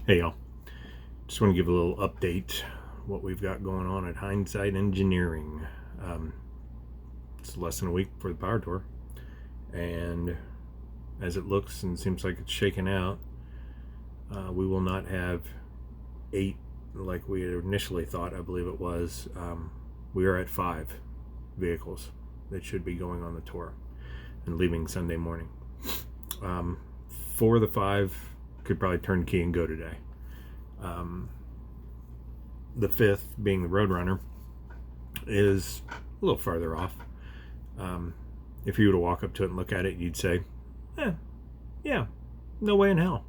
Hey y'all, just want to give a little update what we've got going on at Hyndzyte Engineering. It's less than a week for the power tour, and as it looks and seems like it's shaken out, we will not have 8 like we had initially thought. I believe it was. We are at 5 vehicles that should be going on the tour and leaving Sunday morning. 4 of the 5 could probably turn key and go today. The 5th, being the Roadrunner, is a little farther off. If you were to walk up to it and look at it, you'd say, yeah, no way in hell.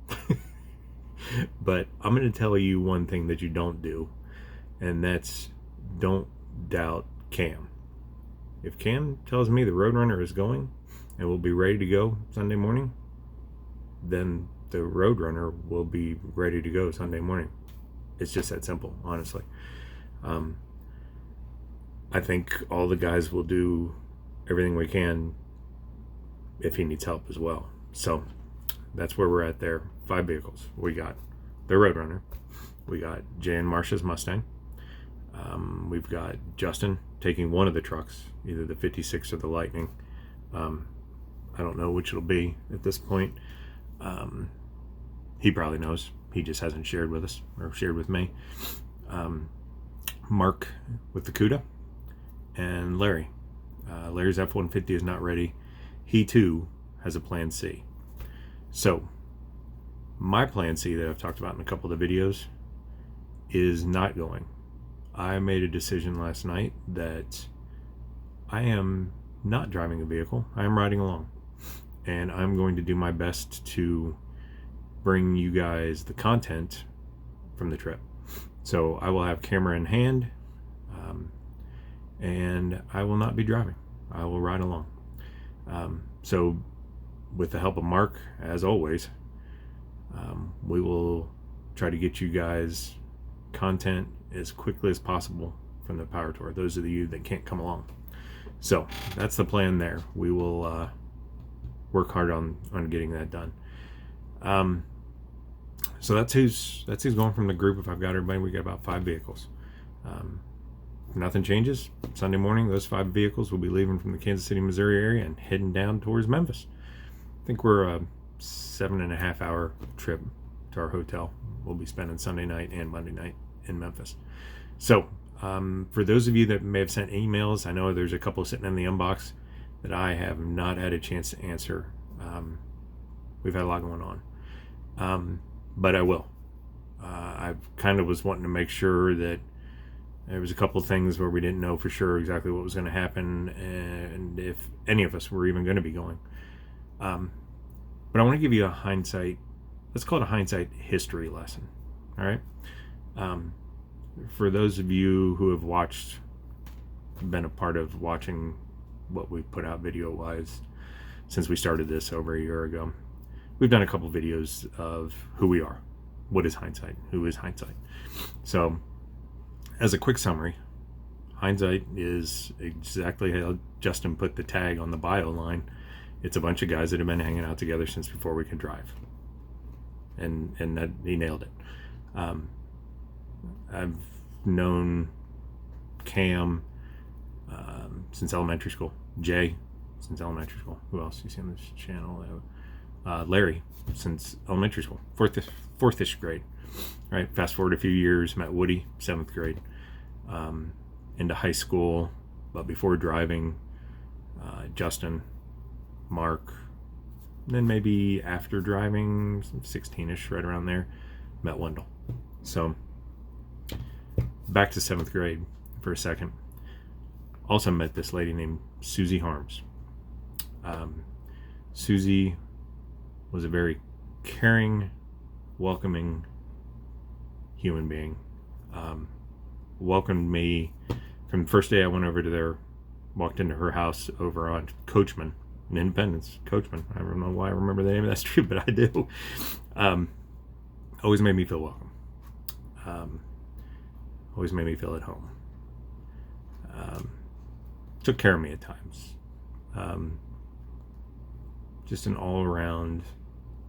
But I'm going to tell you one thing that you don't do, and that's don't doubt Cam. If Cam tells me the Roadrunner is going and will be ready to go Sunday morning, then the Roadrunner will be ready to go Sunday morning. It's just that simple, honestly. I think all the guys will do everything we can if he needs help as well. So that's where we're at there. 5 vehicles. We got the Roadrunner. We got Jay and Marsha's Mustang. We've got Justin taking one of the trucks, either the 56 or the Lightning. I don't know which it'll be at this point. He probably knows. He just hasn't shared with us or shared with me. Mark with the CUDA, and Larry. Larry's F-150 is not ready. He too has a plan C. So my plan C that I've talked about in a couple of the videos is not going. I made a decision last night that I am not driving a vehicle. I am riding along, and I'm going to do my best to bring you guys the content from the trip. So I will have camera in hand, and I will not be driving. I will ride along. So with the help of Mark, as always, we will try to get you guys content as quickly as possible from the power tour, those of you that can't come along. So that's the plan there. We will work hard on getting that done. So that's who's going from the group. If I've got everybody, we got about 5 vehicles. If nothing changes, Sunday morning, those 5 vehicles will be leaving from the Kansas City, Missouri area and heading down towards Memphis. I think we're a 7.5 hour trip to our hotel. We'll be spending Sunday night and Monday night in Memphis. So for those of you that may have sent emails, I know there's a couple sitting in the inbox that I have not had a chance to answer. We've had a lot going on. But I will. I kind of was wanting to make sure that there was a couple of things where we didn't know for sure exactly what was going to happen and if any of us were even going to be going. But I want to give you a hindsight, let's call it a hindsight history lesson. All right. For those of you who have been a part of watching what we put out video wise since we started this over a year ago, we've done a couple videos of who we are, what is Hyndzyte, who is Hyndzyte. So as a quick summary, Hyndzyte is exactly how Justin put the tag on the bio line. It's a bunch of guys that have been hanging out together since before we could drive, and that he nailed it. I've known Cam since elementary school, Jay since elementary school. Who else you see on this channel? Larry since elementary school, fourth-ish grade. All right, fast forward a few years, met Woody, 7th grade, into high school, but before driving, Justin, Mark, then maybe after driving, 16-ish, right around there, met Wendell. So back to 7th grade for a second. Also met this lady named Susie Harms. Susie was a very caring, welcoming human being. Welcomed me from the first day I went over to there, walked into her house over on Coachman in Independence. Coachman. I don't know why I remember the name of that street, but I do. Always made me feel welcome. Always made me feel at home. Took care of me at times. Just an all-around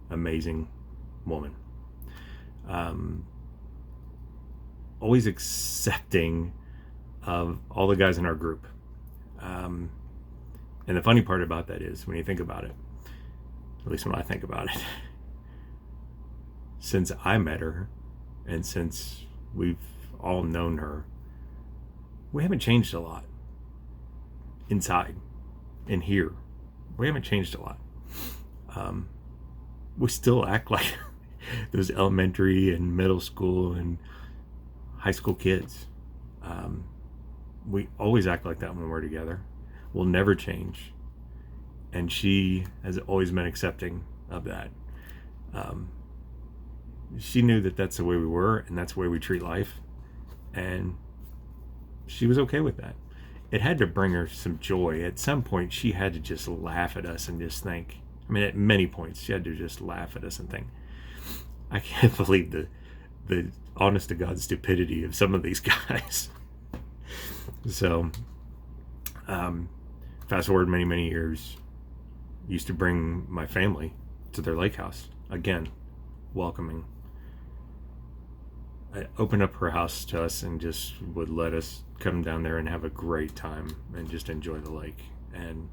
amazing woman. always accepting of all the guys in our group. And the funny part about that is, when you think about it, at least when I think about it, since I met her and since we've all known her, we haven't changed a lot. Inside, in here, we haven't changed a lot. We still act like those elementary and middle school and high school kids. We always act like that when we're together. We'll never change. And she has always been accepting of that. She knew that that's the way we were, and that's the way we treat life. And she was okay with that. It had to bring her some joy. At some point, she had to just laugh at us and just think, I mean, at many points, she had to just laugh at us and think, I can't believe the honest to God stupidity of some of these guys. So, fast forward many years, used to bring my family to their lake house. Again, welcoming. I opened up her house to us and just would let us come down there and have a great time and just enjoy the lake. And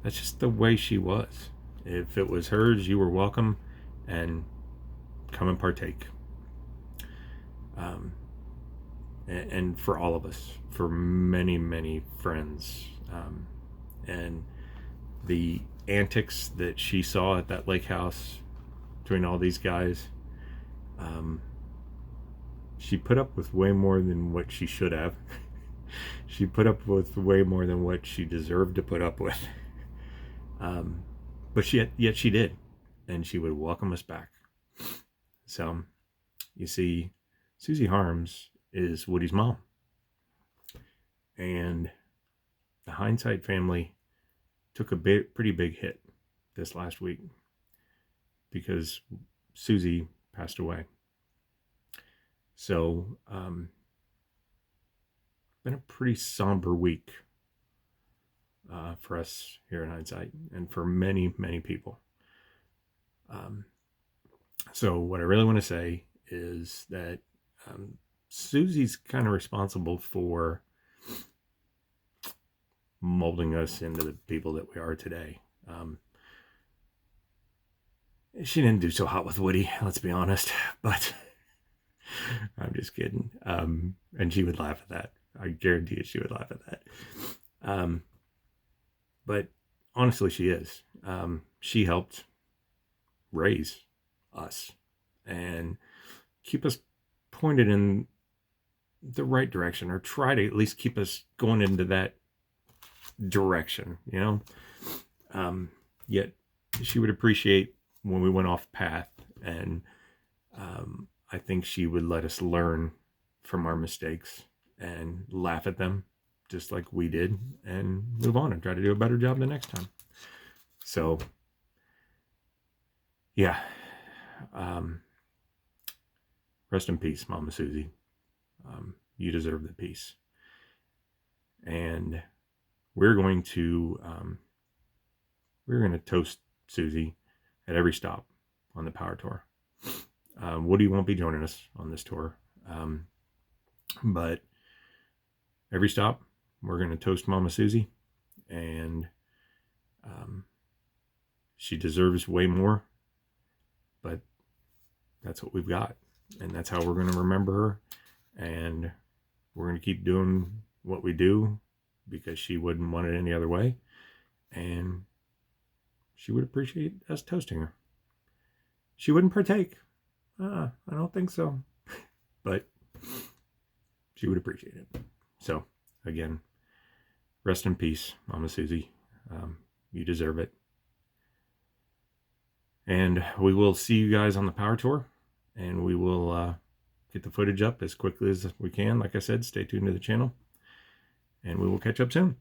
that's just the way she was. If it was hers, you were welcome, and come and partake. And for all of us, for many friends, and the antics that she saw at that lake house between all these guys, she put up with way more than what she should have. She put up with way more than what she deserved to put up with. But yet she did, and she would welcome us back. So, you see, Susie Harms is Woody's mom. And the Hyndzyte family took a pretty big hit this last week because Susie passed away. So, been a pretty somber week for us here at Hyndzyte and for many people. So what I really want to say is that Susie's kind of responsible for molding us into the people that we are today. She didn't do so hot with Woody, let's be honest, but I'm just kidding. And she would laugh at that. I guarantee you she would laugh at that. But honestly, she is. She helped raise us and keep us pointed in the right direction, or try to at least keep us going into that direction, you know. Yet she would appreciate when we went off path, and I think she would let us learn from our mistakes and laugh at them just like we did, and move on and try to do a better job the next time. So yeah, rest in peace, Mama Susie. You deserve the peace. And we're going to toast Susie at every stop on the power tour. Woody won't be joining us on this tour, but every stop we're going to toast Mama Susie, and she deserves way more, but that's what we've got, and that's how we're going to remember her, and we're going to keep doing what we do because she wouldn't want it any other way, and she would appreciate us toasting her. She wouldn't partake. I don't think so. But she would appreciate it. So, again, rest in peace, Mama Susie. You deserve it. And we will see you guys on the power tour. And we will get the footage up as quickly as we can. Like I said, stay tuned to the channel. And we will catch up soon.